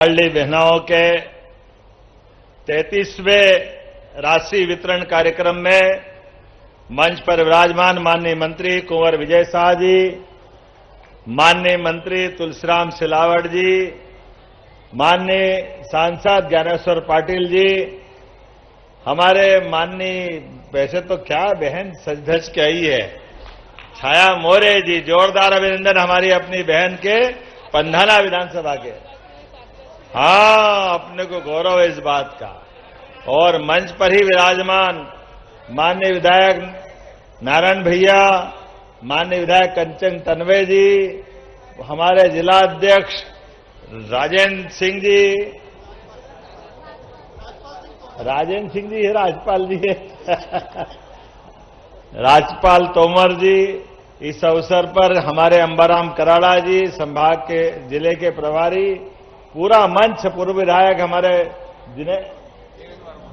लाडली बहनों के 33वें राशि वितरण कार्यक्रम में मंच पर विराजमान माननीय मंत्री कुंवर विजय शाह जी, माननीय मंत्री तुलसीराम सिलावट जी, माननीय सांसद ज्ञानेश्वर पाटिल जी, हमारे माननीय वैसे तो क्या बहन सज धज के आई है छाया मोरे जी, जोरदार अभिनंदन हमारी अपनी बहन के पंधाना विधानसभा के। हाँ, अपने को गौरव है इस बात का। और मंच पर ही विराजमान माननीय विधायक नारायण भैया, माननीय विधायक कंचन तन्वे जी, हमारे जिला अध्यक्ष राजेंद्र सिंह जी, है राजपाल जी है राजपाल तोमर जी, इस अवसर पर हमारे अंबाराम कराड़ा जी, संभाग के जिले के प्रभारी, पूरा मंच, पूर्व विधायक हमारे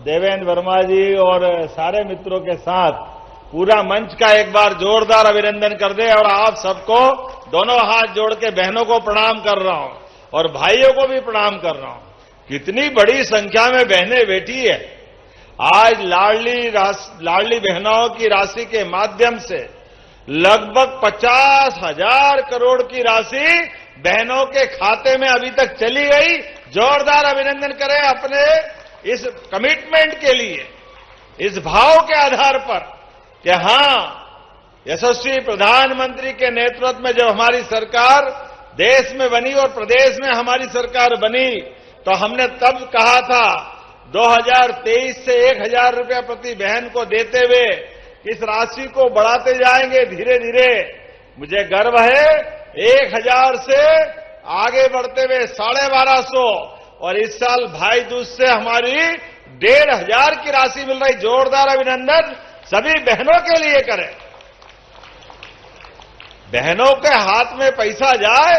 देवेंद्र वर्मा जी और सारे मित्रों के साथ पूरा मंच का एक बार जोरदार अभिनंदन कर दे। और आप सबको दोनों हाथ जोड़ के बहनों को प्रणाम कर रहा हूं और भाइयों को भी प्रणाम कर रहा हूं। कितनी बड़ी संख्या में बहनें बैठी है। आज लाडली बहनों की राशि के माध्यम से लगभग 50,000 करोड़ की राशि बहनों के खाते में अभी तक चली गई। जोरदार अभिनंदन करें अपने इस कमिटमेंट के लिए, इस भाव के आधार पर कि हां, यशस्वी प्रधानमंत्री के नेतृत्व में जब हमारी सरकार देश में बनी और प्रदेश में हमारी सरकार बनी तो हमने तब कहा था 2023 से 1,000 रुपया प्रति बहन को देते हुए इस राशि को बढ़ाते जाएंगे धीरे धीरे। मुझे गर्व है 1,000 से आगे बढ़ते हुए 1250 और इस साल भाई दूज से हमारी 1,500 की राशि मिल रही। जोरदार अभिनंदन सभी बहनों के लिए करें। बहनों के हाथ में पैसा जाए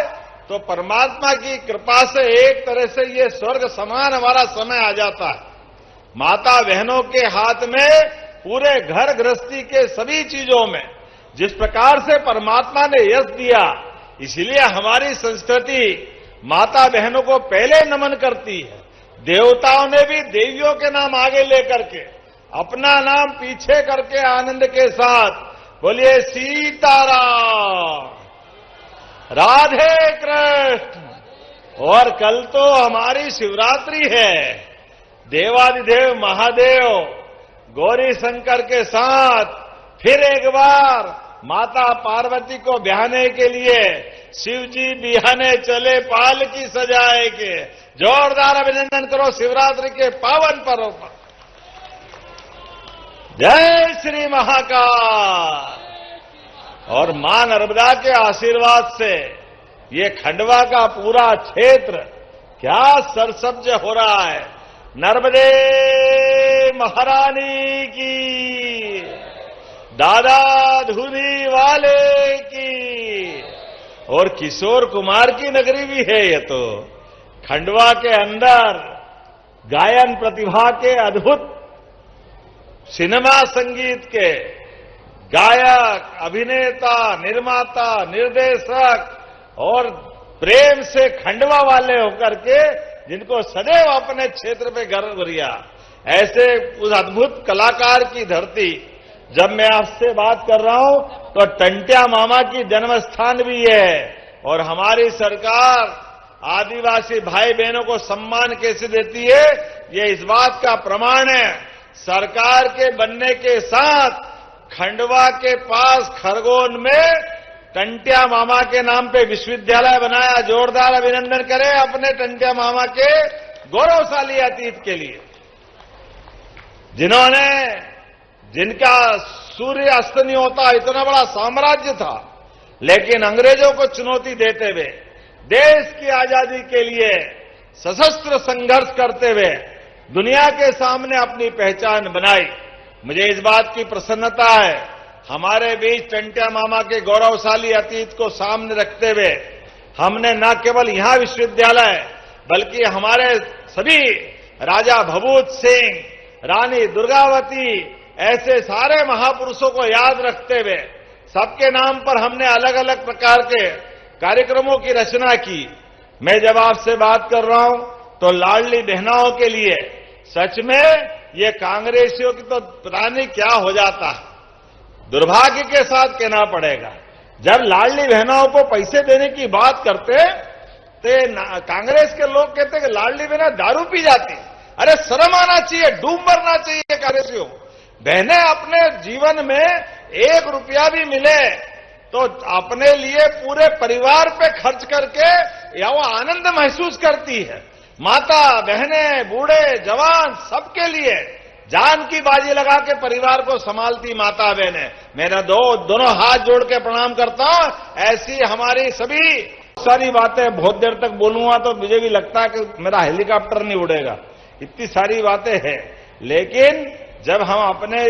तो परमात्मा की कृपा से एक तरह से ये स्वर्ग समान हमारा समय आ जाता है। माता बहनों के हाथ में पूरे घर गृहस्थी के सभी चीजों में जिस प्रकार से परमात्मा ने यश दिया, इसलिए हमारी संस्कृति माता बहनों को पहले नमन करती है। देवताओं ने भी देवियों के नाम आगे लेकर के अपना नाम पीछे करके आनंद के साथ बोलिए सीताराम, राधे कृष्ण। और कल तो हमारी शिवरात्रि है। देवादिदेव महादेव गौरी शंकर के साथ फिर एक बार माता पार्वती को ब्याहने के लिए शिव जी बिहाने चले पालकी सजाए के। जोरदार अभिनंदन करो शिवरात्रि के पावन पर्व पर। जय श्री महाकाल। और मां नर्मदा के आशीर्वाद से ये खंडवा का पूरा क्षेत्र क्या सरसब्ज हो रहा है। नर्मदे महारानी की, दादा धुनी वाले की। और किशोर कुमार की नगरी भी है ये तो। खंडवा के अंदर गायन प्रतिभा के अद्भुत, सिनेमा संगीत के गायक, अभिनेता, निर्माता, निर्देशक और प्रेम से खंडवा वाले होकर के जिनको सदैव अपने क्षेत्र पे गर्व रिया, ऐसे उस अद्भुत कलाकार की धरती। जब मैं आपसे बात कर रहा हूं तो टंट्या मामा की जन्म स्थान भी है। और हमारी सरकार आदिवासी भाई बहनों को सम्मान कैसे देती है, ये इस बात का प्रमाण है। सरकार के बनने के साथ खंडवा के पास खरगोन में टंट्या मामा के नाम पे विश्वविद्यालय बनाया। जोरदार अभिनंदन करें अपने टंट्या मामा के गौरवशाली अतीत के लिए, जिनका सूर्य अस्त नहीं होता, इतना बड़ा साम्राज्य था, लेकिन अंग्रेजों को चुनौती देते हुए देश की आजादी के लिए सशस्त्र संघर्ष करते हुए दुनिया के सामने अपनी पहचान बनाई। मुझे इस बात की प्रसन्नता है, हमारे बीच टंट्या मामा के गौरवशाली अतीत को सामने रखते हुए हमने न केवल यहां विश्वविद्यालय बल्कि हमारे सभी राजा भभूत सिंह, रानी दुर्गावती, ऐसे सारे महापुरुषों को याद रखते हुए सबके नाम पर हमने अलग अलग प्रकार के कार्यक्रमों की रचना की। मैं जब आपसे बात कर रहा हूं तो लाडली बहनों के लिए सच में ये कांग्रेसियों की तो पता नहीं क्या हो जाता है। दुर्भाग्य के साथ कहना पड़ेगा, जब लाडली बहनों को पैसे देने की बात करते तो कांग्रेस के लोग कहते कि लाडली बहना दारू पी जाती। अरे शर्म आना चाहिए, डूब मरना चाहिए कांग्रेसियों। बहनें अपने जीवन में 1 रुपया भी मिले तो अपने लिए पूरे परिवार पे खर्च करके या वो आनंद महसूस करती है। माता बहनें बूढ़े जवान सबके लिए जान की बाजी लगा के परिवार को संभालती माता बहनें। मेरा दोनों हाथ जोड़ के प्रणाम करता हूं। ऐसी हमारी सभी सारी बातें बहुत देर तक बोलूंगा तो मुझे भी लगता है कि मेरा हेलीकॉप्टर नहीं उड़ेगा, इतनी सारी बातें हैं। लेकिन जब हम अपने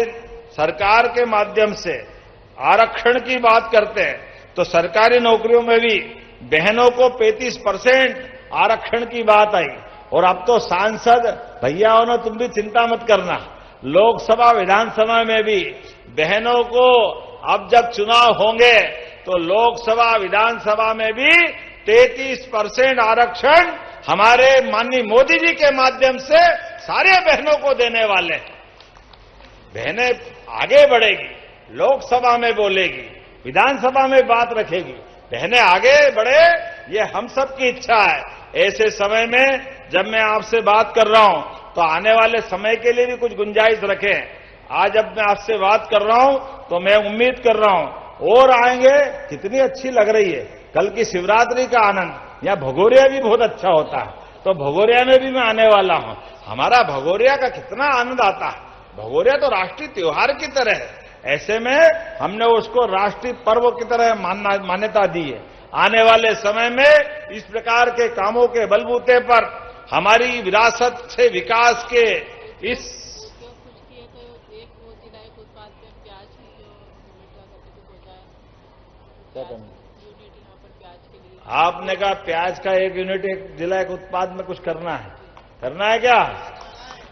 सरकार के माध्यम से आरक्षण की बात करते हैं तो सरकारी नौकरियों में भी बहनों को 35% आरक्षण की बात आई। और अब तो सांसद भैयाओं ने तुम भी चिंता मत करना, लोकसभा विधानसभा में भी बहनों को अब जब चुनाव होंगे तो लोकसभा विधानसभा में भी 33% आरक्षण हमारे माननीय मोदी जी के माध्यम से सारे बहनों को देने वाले हैं। बहनें आगे बढ़ेगी, लोकसभा में बोलेगी, विधानसभा में बात रखेगी, बहनें आगे बढ़े, ये हम सब की इच्छा है। ऐसे समय में जब मैं आपसे बात कर रहा हूं तो आने वाले समय के लिए भी कुछ गुंजाइश रखें। आज जब मैं आपसे बात कर रहा हूं तो मैं उम्मीद कर रहा हूं और आएंगे। कितनी अच्छी लग रही है कल की शिवरात्रि का आनंद। यहां भगोरिया भी बहुत अच्छा होता है, तो भगोरिया में भी मैं आने वाला हूं। हमारा भगोरिया का कितना आनंद आता है। भगोरिया तो राष्ट्रीय त्योहार की तरह है, ऐसे में हमने उसको राष्ट्रीय पर्व की तरह मान्यता दी है। आने वाले समय में इस प्रकार के कामों के बलबूते पर हमारी विरासत से विकास के इस आपने कहा प्याज का 1 यूनिट 1 जिला एक उत्पाद में कुछ करना है क्या?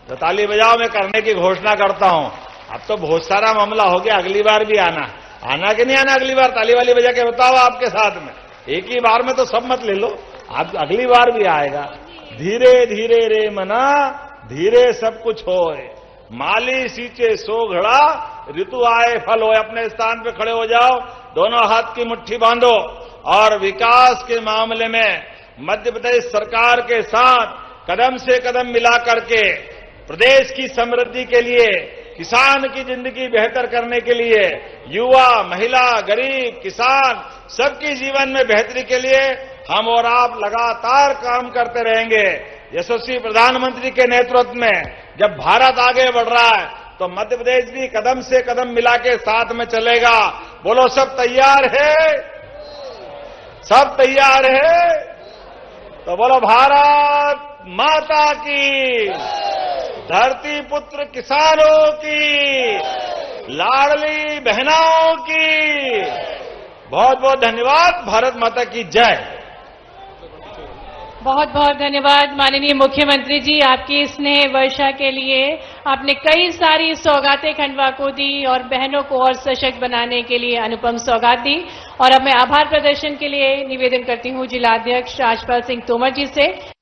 तो ताली बजाओ, मैं करने की घोषणा करता हूं। अब तो बहुत सारा मामला हो गया, अगली बार भी आना कि नहीं आना? अगली बार ताली वाली बजा के बताओ आपके साथ में। एक ही बार में तो सब मत ले लो, आप अगली बार भी आएगा। धीरे धीरे रे मना धीरे सब कुछ होए, माली सींचे सो घड़ा ऋतु आए फल होए। अपने स्थान पे खड़े हो जाओ, दोनों हाथ की मुट्ठी बांधो और विकास के मामले में मध्य प्रदेश सरकार के साथ कदम से कदम मिला करके प्रदेश की समृद्धि के लिए, किसान की जिंदगी बेहतर करने के लिए, युवा महिला गरीब किसान सबकी जीवन में बेहतरी के लिए हम और आप लगातार काम करते रहेंगे। यशस्वी प्रधानमंत्री के नेतृत्व में जब भारत आगे बढ़ रहा है तो मध्य प्रदेश भी कदम से कदम मिला के साथ में चलेगा। बोलो सब तैयार है? सब तैयार है? तो बोलो भारत माता की, धरती पुत्र किसानों की, लाडली बहनों की बहुत बहुत धन्यवाद। भारत माता की जय। बहुत बहुत धन्यवाद माननीय मुख्यमंत्री जी, आपकी स्नेह वर्षा के लिए। आपने कई सारी सौगातें खंडवा को दी और बहनों को और सशक्त बनाने के लिए अनुपम सौगात दी। और अब मैं आभार प्रदर्शन के लिए निवेदन करती हूं जिला अध्यक्ष राजपाल सिंह तोमर जी से।